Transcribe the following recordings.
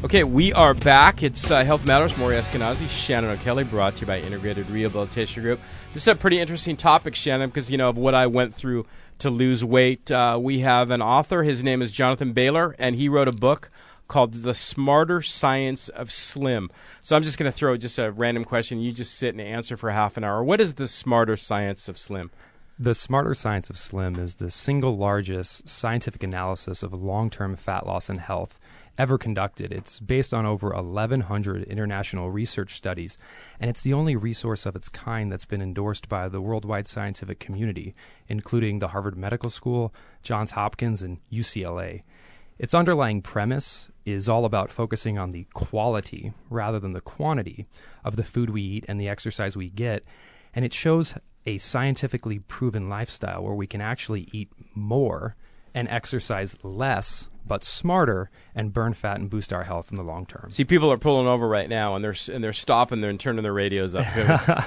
Okay, we are back. It's Health Matters. Maury Eskenazi, Shannon O'Kelly, brought to you by Integrated Rehabilitation Group. This is a pretty interesting topic, Shannon, because, of what I went through to lose weight. We have an author. His name is Jonathan Bailor, and he wrote a book called The Smarter Science of Slim. So I'm just going to throw just a random question. You just sit and answer for half an hour. What is the Smarter Science of Slim? The Smarter Science of Slim is the single largest scientific analysis of long-term fat loss and health ever conducted. It's based on over 1,100 international research studies, and it's the only resource of its kind that's been endorsed by the worldwide scientific community, including the Harvard Medical School, Johns Hopkins, and UCLA. Its underlying premise is all about focusing on the quality rather than the quantity of the food we eat and the exercise we get, and it shows a scientifically proven lifestyle where we can actually eat more and exercise less, but smarter, and burn fat and boost our health in the long term. See, people are pulling over right now, and they're stopping and turning their radios up.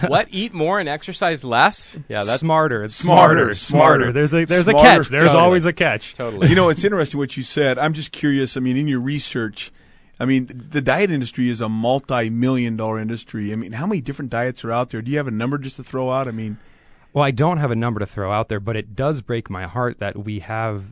What? Eat more and exercise less? Yeah, that's smarter. It's smarter. There's a Smarter. catch. There's Totally. always a catch. Totally. It's interesting what you said. I'm just curious. In your research, the diet industry is a multi-million-dollar industry. How many different diets are out there? Do you have a number just to throw out? Well, I don't have a number to throw out there, but it does break my heart that we have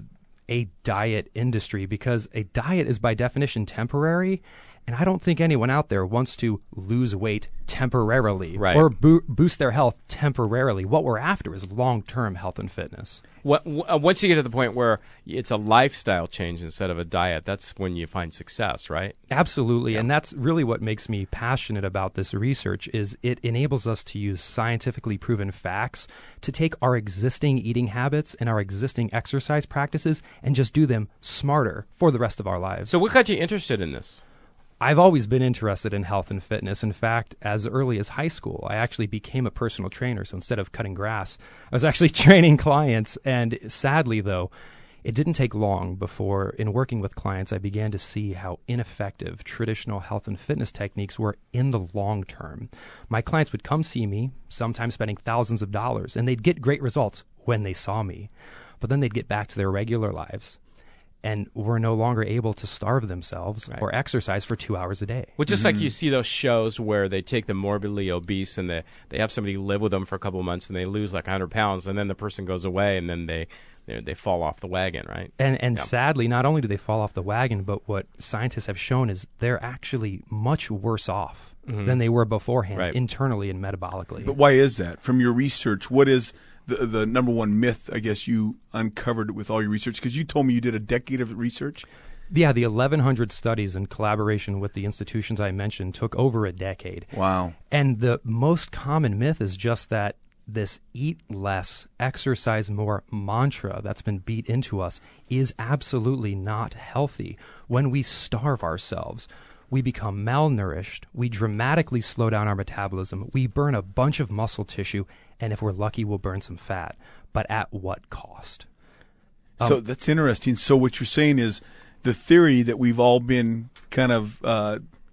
a diet industry, because a diet is by definition temporary, and I don't think anyone out there wants to lose weight temporarily or boost their health temporarily. What we're after is long-term health and fitness. Once you get to the point where it's a lifestyle change instead of a diet, that's when you find success, right? Absolutely, Yeah. and that's really what makes me passionate about this research. Is it enables us to use scientifically proven facts to take our existing eating habits and our existing exercise practices and just do them smarter for the rest of our lives. So what got you interested in this? I've always been interested in health and fitness. In fact, as early as high school, I actually became a personal trainer. So instead of cutting grass, I was actually training clients. And sadly, though, it didn't take long before, in working with clients, I began to see how ineffective traditional health and fitness techniques were in the long term. My clients would come see me, sometimes spending thousands of dollars, and they'd get great results when they saw me. But then they'd get back to their regular lives and were no longer able to starve themselves or exercise for 2 hours a day. Well, just like you see those shows where they take the morbidly obese and they have somebody live with them for a couple of months and they lose like 100 pounds, and then the person goes away and then they fall off the wagon, right? And sadly, not only do they fall off the wagon, but what scientists have shown is they're actually much worse off than they were beforehand, internally and metabolically. But why is that? From your research, what is the number one myth, I guess, you uncovered with all your research? Because you told me you did a decade of research. Yeah, the 1,100 studies in collaboration with the institutions I mentioned took over a decade. Wow. And the most common myth is just that this eat less, exercise more mantra that's been beat into us is absolutely not healthy. When we starve ourselves, we become malnourished, we dramatically slow down our metabolism, we burn a bunch of muscle tissue, and if we're lucky, we'll burn some fat. But at what cost? So that's interesting. So what you're saying is the theory that we've all been kind of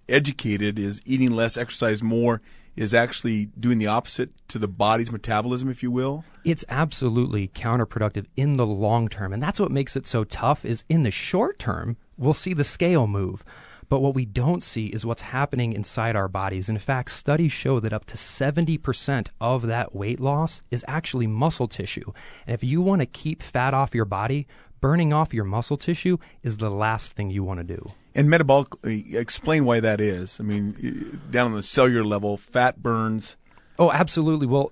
educated is eating less, exercise more, is actually doing the opposite to the body's metabolism, if you will? It's absolutely counterproductive in the long term. And that's what makes it so tough is in the short term, we'll see the scale move. But what we don't see is what's happening inside our bodies. In fact, studies show that up to 70% of that weight loss is actually muscle tissue. And if you want to keep fat off your body, burning off your muscle tissue is the last thing you want to do. And metabolically, explain why that is. Down on the cellular level, fat burns. Oh, absolutely. Well,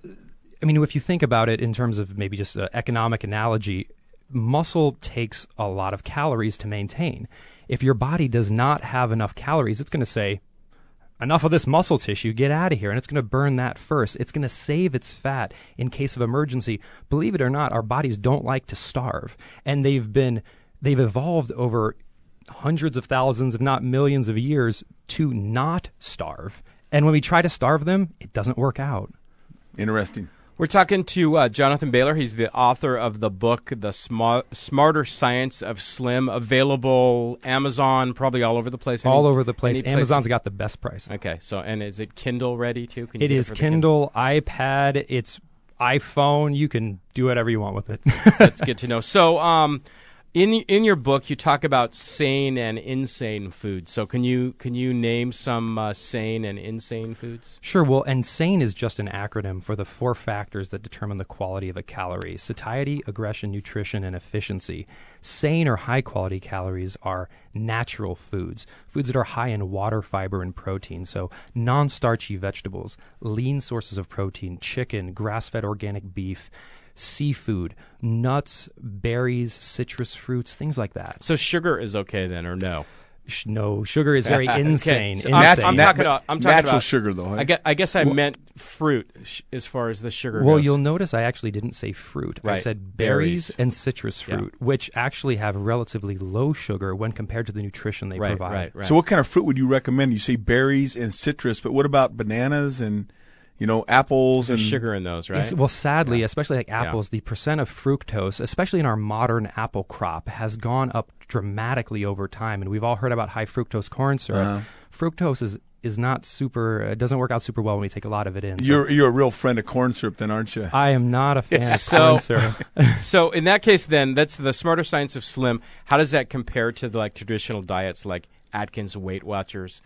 if you think about it in terms of maybe just an economic analogy, muscle takes a lot of calories to maintain. If your body does not have enough calories, it's going to say, enough of this muscle tissue, get out of here. And it's going to burn that first. It's going to save its fat in case of emergency. Believe it or not, our bodies don't like to starve. And they've evolved over hundreds of thousands, if not millions of years, to not starve. And when we try to starve them, it doesn't work out. Interesting. We're talking to Jonathan Bailor. He's the author of the book, The Smarter Science of Slim, available Amazon, probably all over the place. All over the place. Amazon's got the best price. Okay, and is it Kindle ready too? Can you it is Kindle, iPad, it's iPhone. You can do whatever you want with it. That's good to know. So In your book, you talk about sane and insane foods. So can you name some sane and insane foods? Sure. Well, and SANE is just an acronym for the 4 factors that determine the quality of a calorie: satiety, aggression, nutrition, and efficiency. Sane or high-quality calories are natural foods that are high in water, fiber, and protein. So non-starchy vegetables, lean sources of protein, chicken, grass-fed organic beef, seafood, nuts, berries, citrus fruits, things like that. So sugar is okay then, or no? No, sugar is very insane. So insane. I'm talking natural about sugar, though. I guess I meant fruit as far as the sugar Well, goes. you'll notice I actually didn't say fruit. Right. I said berries and citrus fruit, which actually have relatively low sugar when compared to the nutrition they provide. Right. So what kind of fruit would you recommend? You say berries and citrus, but what about bananas and apples? There's and sugar in those, right? Yes, well, sadly, especially like apples, the percent of fructose, especially in our modern apple crop, has gone up dramatically over time. And we've all heard about high fructose corn syrup. Fructose is not super. It doesn't work out super well when we take a lot of it in. So You're a real friend of corn syrup, then, aren't you? I am not a fan of corn syrup. So in that case, then that's the Smarter Science of Slim. How does that compare to the traditional diets like Atkins, Weight Watchers?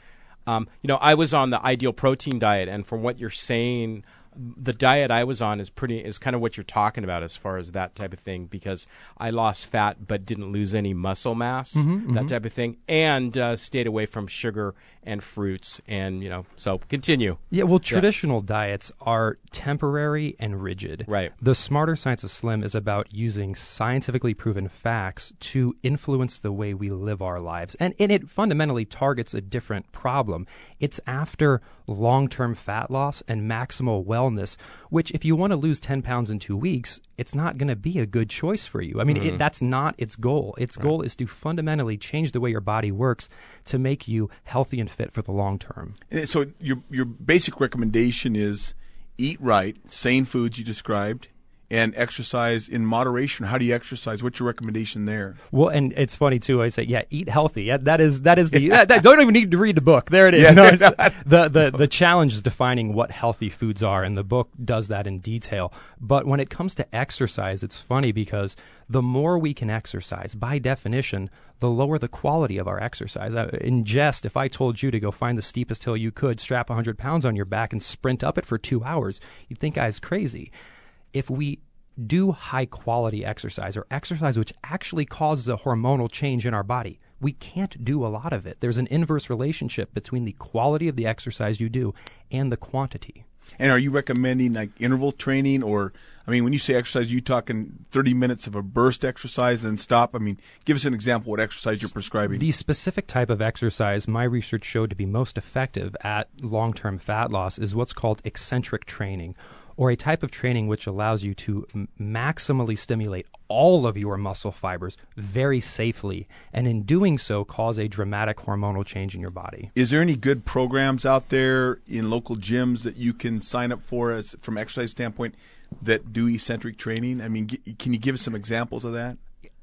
I was on the ideal protein diet, and from what you're saying, the diet I was on is kind of what you're talking about as far as that type of thing, because I lost fat but didn't lose any muscle mass, that type of thing, and stayed away from sugar and fruits, and so continue. Yeah, well, traditional diets are temporary and rigid. Right. The Smarter Science of Slim is about using scientifically proven facts to influence the way we live our lives. And it fundamentally targets a different problem. It's after long-term fat loss and maximal wellness, which if you want to lose 10 pounds in 2 weeks, it's not going to be a good choice for you. I mean, that's not its goal. Its goal is to fundamentally change the way your body works to make you healthy and fit for the long term. So your basic recommendation is eat right, sane foods you described, and exercise in moderation. How do you exercise? What's your recommendation there? Well, and it's funny too. I say, eat healthy. That is the. Don't even need to read the book. There it is. The challenge is defining what healthy foods are, and the book does that in detail. But when it comes to exercise, it's funny because the more we can exercise, by definition, the lower the quality of our exercise. In jest, if I told you to go find the steepest hill you could, strap 100 pounds on your back, and sprint up it for 2 hours, you'd think I was crazy. If we do high-quality exercise, or exercise which actually causes a hormonal change in our body, we can't do a lot of it. There's an inverse relationship between the quality of the exercise you do and the quantity. And are you recommending interval training, or, when you say exercise, are you talking 30 minutes of a burst exercise and stop? Give us an example of what exercise you're prescribing. The specific type of exercise my research showed to be most effective at long-term fat loss is what's called eccentric training, or a type of training which allows you to maximally stimulate all of your muscle fibers very safely, and in doing so cause a dramatic hormonal change in your body. Is there any good programs out there in local gyms that you can sign up for from exercise standpoint that do eccentric training? Can you give us some examples of that?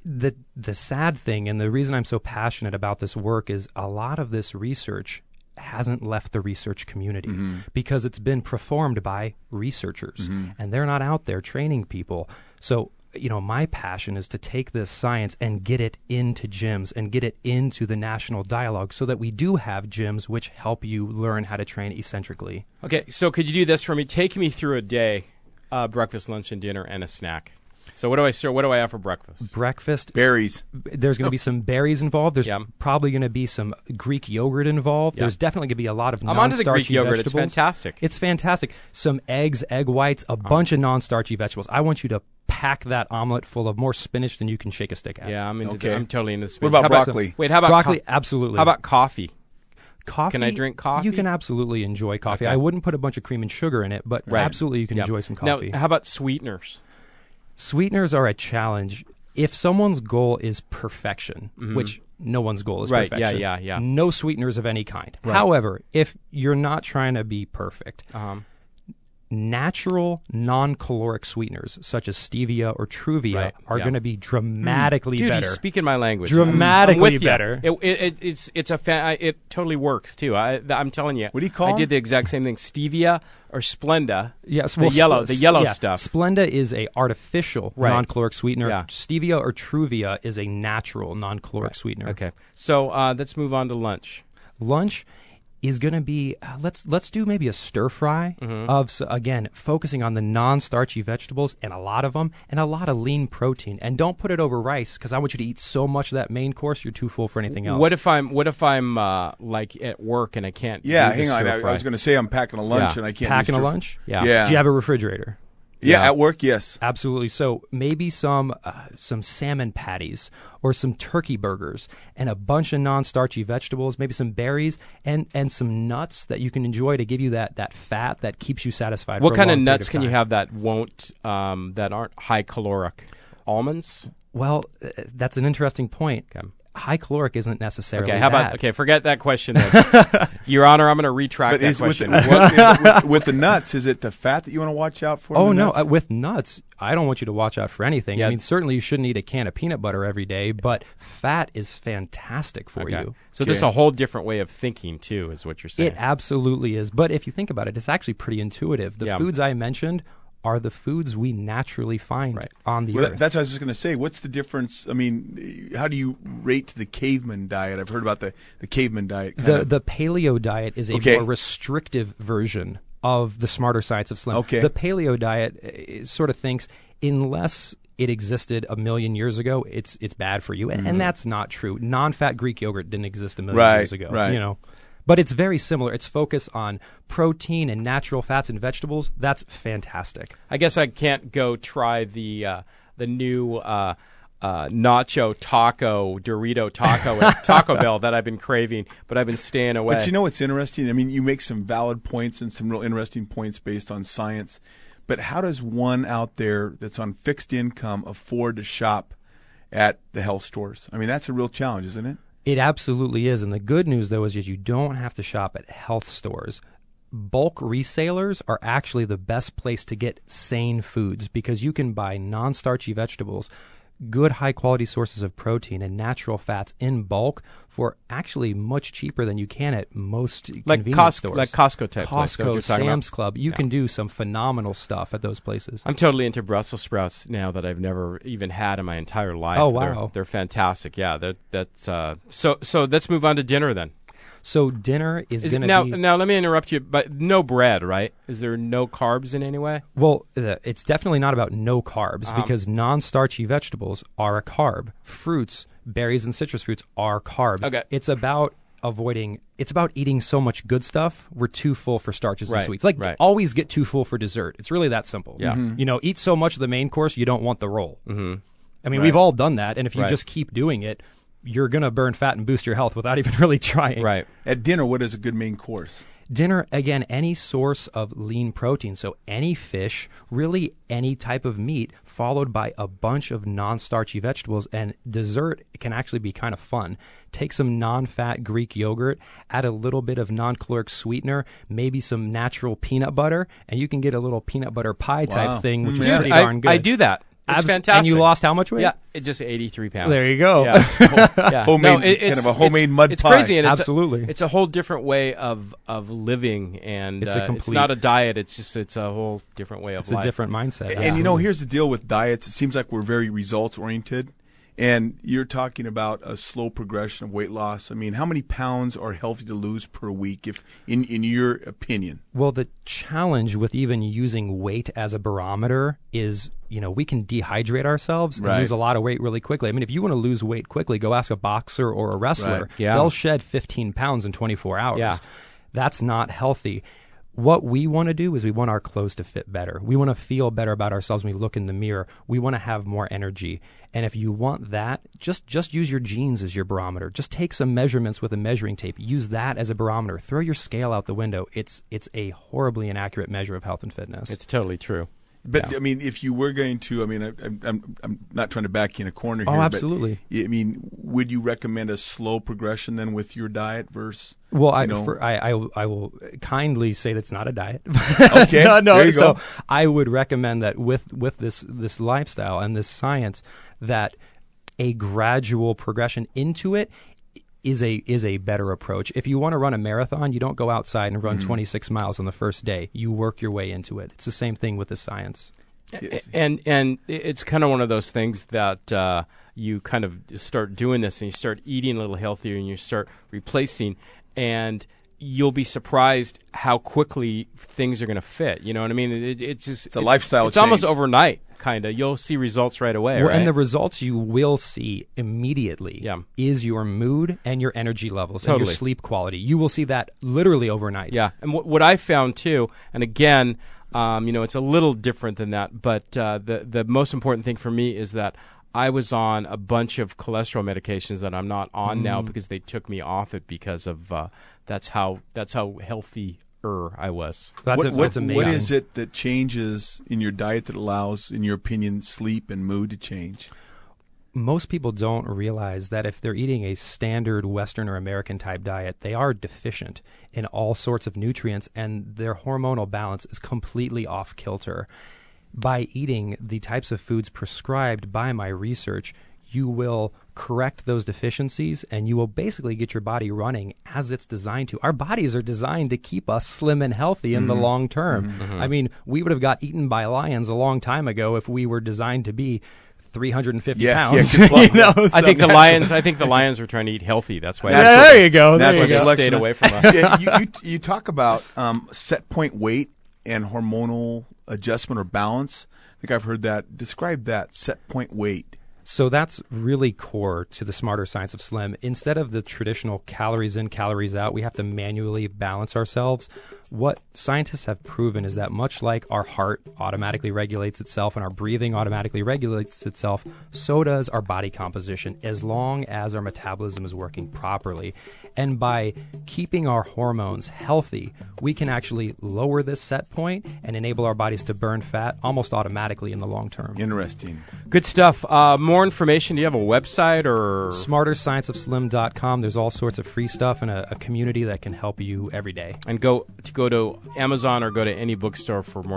The sad thing, and the reason I'm so passionate about this work, is a lot of this research hasn't left the research community because it's been performed by researchers, and they're not out there training people. So, my passion is to take this science and get it into gyms and get it into the national dialogue so that we do have gyms which help you learn how to train eccentrically. Okay, so could you do this for me? Take me through a day, breakfast, lunch, and dinner, and a snack. So what do I have for breakfast? Breakfast. Berries. There's going to be some berries involved. There's probably going to be some Greek yogurt involved. There's definitely going to be a lot of non-starchy I'm onto the Greek yogurt. vegetables. It's fantastic. It's fantastic. Some eggs, egg whites, a bunch of non-starchy vegetables. I want you to pack that omelet full of more spinach than you can shake a stick at. Yeah, I'm totally into spinach. What about broccoli? How about broccoli? Absolutely. How about coffee? Coffee? Can I drink coffee? You can absolutely enjoy coffee. Okay. I wouldn't put a bunch of cream and sugar in it, but absolutely you can enjoy some coffee. Now, how about sweeteners? Sweeteners are a challenge. If someone's goal is perfection, which no one's goal is perfection, no sweeteners of any kind. Right. However, if you're not trying to be perfect, natural non-caloric sweeteners such as stevia or truvia are going to be dramatically Dude, better. he's speaking my language. Dramatically I'm with better. You. It totally works too. I'm telling you. What do you call I them? did the exact same thing. Stevia or Splenda. Yes, the yellow stuff. Splenda is a artificial non-caloric sweetener. Yeah. Stevia or truvia is a natural non-caloric sweetener. Okay. So let's move on to lunch. Lunch is going to be let's do maybe a stir fry of again focusing on the non-starchy vegetables and a lot of them and a lot of lean protein, and don't put it over rice because I want you to eat so much of that main course you're too full for anything else. What if I'm like at work and I can't? Yeah, do the hang on. I stir-fry? was going to say I'm packing a lunch and I can't. Packing a lunch? Yeah. Do you have a refrigerator? Yeah, at work, yes. Absolutely. So maybe some salmon patties or some turkey burgers and a bunch of non-starchy vegetables, maybe some berries and some nuts that you can enjoy to give you that fat that keeps you satisfied. What for a kind of long nuts period can of you time. have that aren't high caloric? Almonds? Well, that's an interesting point. Okay. High caloric isn't necessarily Okay, how bad. about forget that question then. Your Honor, I'm going to retract But that is question. with the nuts, is it the fat that you want to watch out for? Oh, in the no. nuts? With nuts, I don't want you to watch out for anything. Yeah. I mean, certainly you shouldn't eat a can of peanut butter every day, but fat is fantastic for Okay. you. So this is a whole different way of thinking too, is what you're saying. It absolutely is. But if you think about it, it's actually pretty intuitive. The foods I mentioned are the foods we naturally find on the earth. That's what I was just going to say. What's the difference? I mean, how do you rate the caveman diet? I've heard about the caveman diet. The paleo diet is a more restrictive version of the smarter science of slim. Okay. The paleo diet sort of thinks unless it existed a million years ago, it's bad for you, and that's not true. Non-fat Greek yogurt didn't exist a million years ago. Right. You know. But it's very similar. It's focused on protein and natural fats and vegetables. That's fantastic. I guess I can't go try the new nacho taco, Dorito taco at Taco Bell that I've been craving, but I've been staying away. But you know what's interesting? I mean, you make some valid points and some real interesting points based on science. But how does one out there that's on fixed income afford to shop at the health stores? I mean, that's a real challenge, isn't it? It absolutely is. And the good news, though, is you don't have to shop at health stores. Bulk resalers are actually the best place to get sane foods because you can buy non-starchy vegetables, good high-quality sources of protein, and natural fats in bulk for actually much cheaper than you can at most convenience stores. Like Costco type. Costco, Sam's Club. You can do some phenomenal stuff at those places. I'm totally into Brussels sprouts now that I've never even had in my entire life. Oh, wow. They're fantastic. Yeah, that's so let's move on to dinner then. So dinner is going to be... Now, let me interrupt you, but no bread, right? Is there no carbs in any way? Well, it's definitely not about no carbs because non-starchy vegetables are a carb. Fruits, berries, and citrus fruits are carbs. Okay. It's about eating so much good stuff, we're too full for starches and sweets. Always get too full for dessert. It's really that simple. Yeah. You know, eat so much of the main course, you don't want the roll. Mm-hmm. I mean, we've all done that, and if you just keep doing it, you're going to burn fat and boost your health without even really trying. Right. At dinner, what is a good main course? Dinner, again, any source of lean protein. So any fish, really any type of meat, followed by a bunch of non-starchy vegetables. And dessert can actually be kind of fun. Take some non-fat Greek yogurt, add a little bit of non-caloric sweetener, maybe some natural peanut butter, and you can get a little peanut butter pie type thing, which is pretty darn good. I do that. It's fantastic. And you lost how much weight? Yeah, it just 83 pounds. There you go. Yeah. Yeah. Homemade, kind of a homemade mud it's pie. Crazy, and absolutely. It's a whole different way of living, and it's not a diet. It's a whole different way of life. It's a different mindset. And you know, here's the deal with diets. It seems like we're very results oriented. And you're talking about a slow progression of weight loss. I mean, how many pounds are healthy to lose per week, if in your opinion? Well, the challenge with even using weight as a barometer is, you know, we can dehydrate ourselves and lose a lot of weight really quickly. I mean, if you want to lose weight quickly, go ask a boxer or a wrestler. Right. Yeah. They'll shed 15 pounds in 24 hours. Yeah. That's not healthy. What we want to do is we want our clothes to fit better. We want to feel better about ourselves when we look in the mirror. We want to have more energy. And if you want that, just use your jeans as your barometer. Just take some measurements with a measuring tape. Use that as a barometer. Throw your scale out the window. It's a horribly inaccurate measure of health and fitness. It's totally true. But I mean, if you were going to, I mean, I'm not trying to back you in a corner here. Oh, absolutely. But, I mean, would you recommend a slow progression then with your diet versus? Well, I will kindly say that's not a diet. Okay, no, there you so go. I would recommend that with this lifestyle and this science, that a gradual progression into it is a better approach. If you want to run a marathon, you don't go outside and run 26 miles on the first day. You work your way into it. It's the same thing with the science. Yes. And it's kind of one of those things that you kind of start doing this and you start eating a little healthier and you start replacing, and you'll be surprised how quickly things are going to fit. You know what I mean? It's a lifestyle It's change. almost overnight, kind of. You'll see results right away, Well, right? and the results you will see immediately is your mood and your energy levels and your sleep quality. You will see that literally overnight. Yeah, and what I found too, and again, it's a little different than that, but the most important thing for me is that I was on a bunch of cholesterol medications that I'm not on now because they took me off it because of that's how healthier I was. That's amazing. What is it that changes in your diet that allows, in your opinion, sleep and mood to change? Most people don't realize that if they're eating a standard Western or American type diet, they are deficient in all sorts of nutrients, and their hormonal balance is completely off kilter. By eating the types of foods prescribed by my research, you will correct those deficiencies and you will basically get your body running as it's designed to. Our bodies are designed to keep us slim and healthy in the long term. I mean, we would have got eaten by lions a long time ago if we were designed to be 350 pounds. Yeah, I think the lions were trying to eat healthy. That's why there you go. That's There why you they go. stayed away from us. Yeah, you talk about set point weight and hormonal adjustment or balance. I think I've heard that. Describe that, set point weight. So that's really core to the smarter science of slim. Instead of the traditional calories in, calories out, we have to manually balance ourselves. What scientists have proven is that much like our heart automatically regulates itself and our breathing automatically regulates itself, so does our body composition as long as our metabolism is working properly. And by keeping our hormones healthy, we can actually lower this set point and enable our bodies to burn fat almost automatically in the long term. Interesting. Good stuff. More information. Do you have a website or? SmarterScienceOfSlim.com. There's all sorts of free stuff and a community that can help you every day. And go to Amazon or go to any bookstore for more.